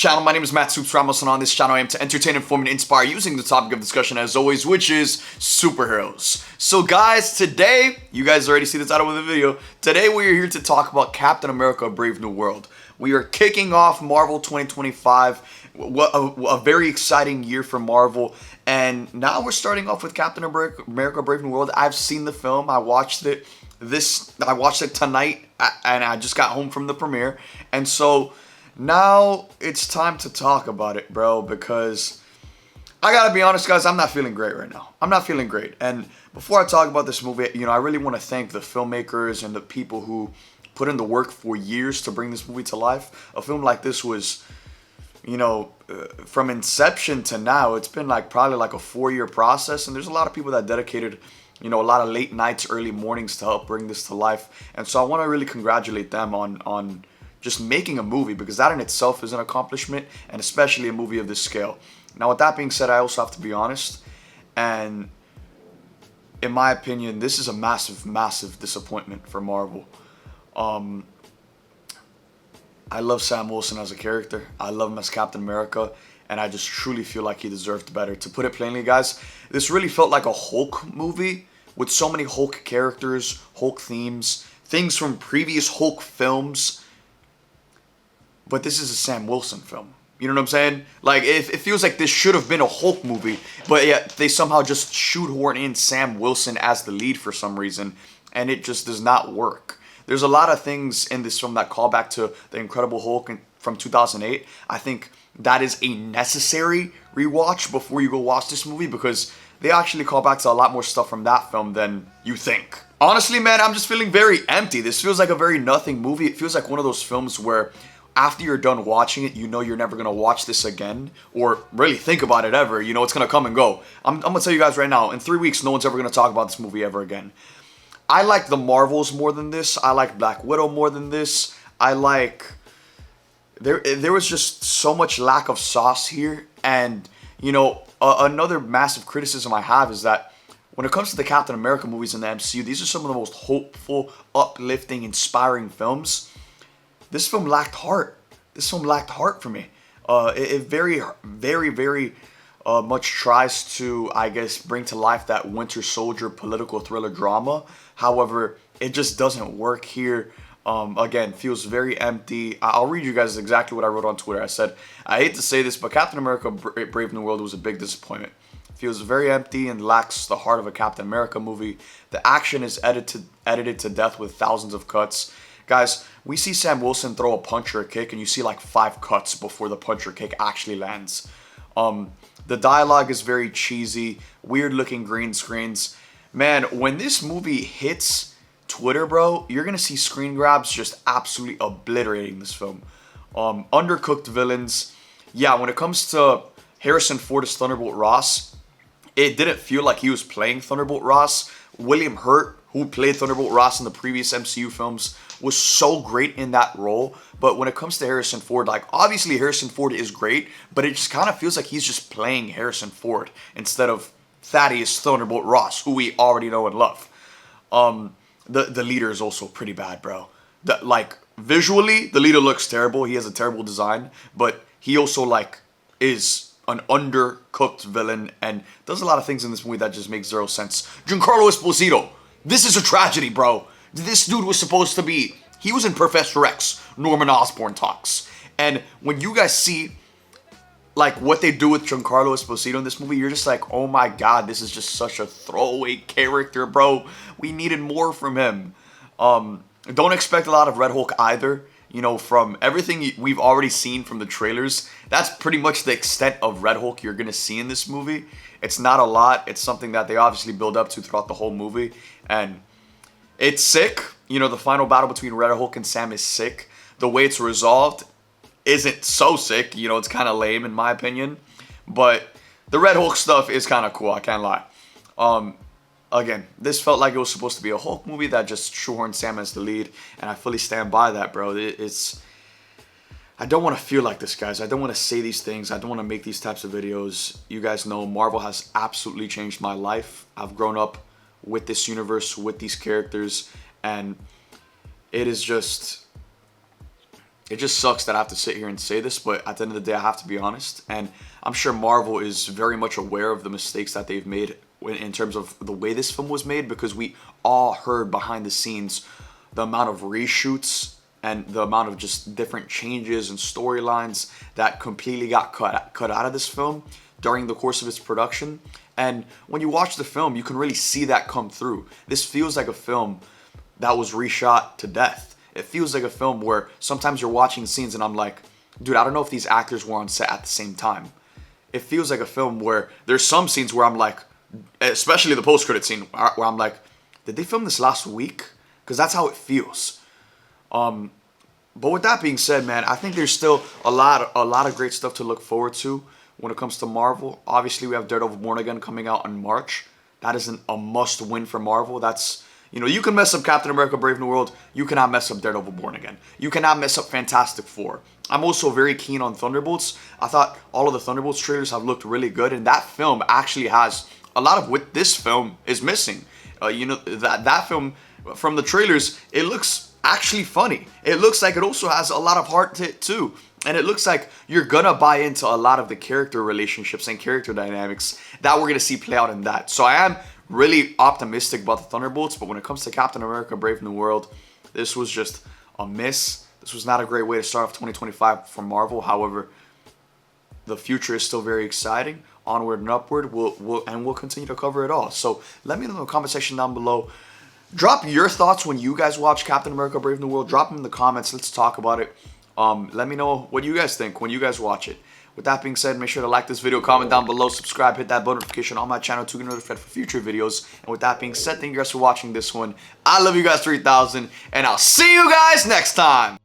channel. My name is Matt Supes Ramos, and on this channel I aim to entertain, inform, and inspire using the topic of discussion as always, which is superheroes. So guys, today, you guys already see the title of the video, today we are here to talk about Captain America: Brave New World. We are kicking off Marvel 2025, a very exciting year for Marvel, and now we're starting off with Captain America: Brave New World. I've seen the film, I watched it tonight, and I just got home from the premiere, and so now it's time to talk about it, bro, because I gotta be honest, guys, I'm not feeling great right now. I'm not feeling great. And before I talk about this movie, I really want to thank the filmmakers and the people who put in the work for years to bring this movie to life. A film like this was, from inception to now, it's been probably a 4-year process, and there's a lot of people that dedicated, a lot of late nights, early mornings to help bring this to life. And so I want to really congratulate them on just making a movie, because that in itself is an accomplishment, and especially a movie of this scale. Now, with that being said, I also have to be honest, and in my opinion, this is a massive, massive disappointment for Marvel. I love Sam Wilson as a character. I love him as Captain America, and I just truly feel like he deserved better. To put it plainly, guys, this really felt like a Hulk movie with so many Hulk characters, Hulk themes, things from previous Hulk films. But this is a Sam Wilson film. You know what I'm saying? It feels like this should have been a Hulk movie, but yet they somehow just shoehorn in Sam Wilson as the lead for some reason, and it just does not work. There's a lot of things in this film that call back to The Incredible Hulk from 2008. I think that is a necessary rewatch before you go watch this movie, because they actually call back to a lot more stuff from that film than you think. Honestly, man, I'm just feeling very empty. This feels like a very nothing movie. It feels like one of those films where after you're done watching it, you're never going to watch this again or really think about it ever. It's going to come and go. I'm going to tell you guys right now, in 3 weeks, no one's ever going to talk about this movie ever again. I like the Marvels more than this. I like Black Widow more than this. There was just so much lack of sauce here. And, another massive criticism I have is that when it comes to the Captain America movies in the MCU, these are some of the most hopeful, uplifting, inspiring films. This film lacked heart. This film lacked heart for me. It very, very, very much tries to, I guess, bring to life that Winter Soldier political thriller drama. However, it just doesn't work here. Again, feels very empty. I'll read you guys exactly what I wrote on Twitter. I said, I hate to say this, but Captain America: Brave New World was a big disappointment. Feels very empty and lacks the heart of a Captain America movie. The action is edited to death with thousands of cuts. Guys, we see Sam Wilson throw a punch or a kick, and you see 5 cuts before the punch or kick actually lands. The dialogue is very cheesy, weird looking green screens. Man, when this movie hits Twitter, bro, you're going to see screen grabs just absolutely obliterating this film. Undercooked villains. Yeah, when it comes to Harrison Ford as Thunderbolt Ross, it didn't feel like he was playing Thunderbolt Ross. William Hurt, who played Thunderbolt Ross in the previous MCU films, was so great in that role. But when it comes to Harrison Ford, obviously Harrison Ford is great, but it just kind of feels like he's just playing Harrison Ford instead of Thaddeus Thunderbolt Ross, who we already know and love. The leader is also pretty bad, bro. Visually, the leader looks terrible. He has a terrible design, but he also is an undercooked villain and does a lot of things in this movie that just make zero sense. Giancarlo Esposito. This is a tragedy, bro. This dude was supposed to be, he was in Professor X, Norman Osborn talks. And when you guys see, what they do with Giancarlo Esposito in this movie, you're just like, oh my god, this is just such a throwaway character, bro. We needed more from him. Don't expect a lot of Red Hulk either. From everything we've already seen from the trailers, that's pretty much the extent of Red Hulk you're going to see in this movie. It's not a lot. It's something that they obviously build up to throughout the whole movie. And it's sick. The final battle between Red Hulk and Sam is sick. The way it's resolved isn't so sick. It's kind of lame in my opinion. But the Red Hulk stuff is kind of cool. I can't lie. Again, this felt like it was supposed to be a Hulk movie that just shoehorned Sam as the lead. And I fully stand by that, bro. I don't want to feel like this, guys. I don't want to say these things. I don't want to make these types of videos. You guys know Marvel has absolutely changed my life. I've grown up with this universe, with these characters, and it is just, it just sucks that I have to sit here and say this, but at the end of the day, I have to be honest. And I'm sure Marvel is very much aware of the mistakes that they've made in terms of the way this film was made, because we all heard behind the scenes the amount of reshoots and the amount of just different changes and storylines that completely got cut out of this film during the course of its production. And when you watch the film, you can really see that come through. This feels like a film that was reshot to death. It feels like a film where sometimes you're watching scenes and I'm like, dude, I don't know if these actors were on set at the same time. It feels like a film where there's some scenes where I'm like, especially the post-credit scene, where I'm like, did they film this last week? Because that's how it feels. But with that being said, man, I think there's still a lot of great stuff to look forward to when it comes to Marvel. Obviously, we have Daredevil Born Again coming out in March. That is a must-win for Marvel. That's, you can mess up Captain America Brave New World. You cannot mess up Daredevil Born Again. You cannot mess up Fantastic Four. I'm also very keen on Thunderbolts. I thought all of the Thunderbolts trailers have looked really good, and that film actually has a lot of what this film is missing. That film, from the trailers, it looks actually funny. It looks like it also has a lot of heart to it too. And it looks like you're gonna buy into a lot of the character relationships and character dynamics that we're gonna see play out in that. So I am really optimistic about the Thunderbolts, but when it comes to Captain America Brave New World, this was just a miss. This was not a great way to start off 2025 for Marvel. However, the future is still very exciting. Onward and upward. We'll continue to cover it all. So let me know in the comment section down below. Drop your thoughts when you guys watch Captain America Brave New World. Drop them in the comments. Let's talk about it. Let me know what you guys think when you guys watch it. With that being said, make sure to like this video, comment down below, subscribe, hit that bell notification on my channel to get notified for future videos. And with that being said, thank you guys for watching this one. I love you guys 3000, and I'll see you guys next time.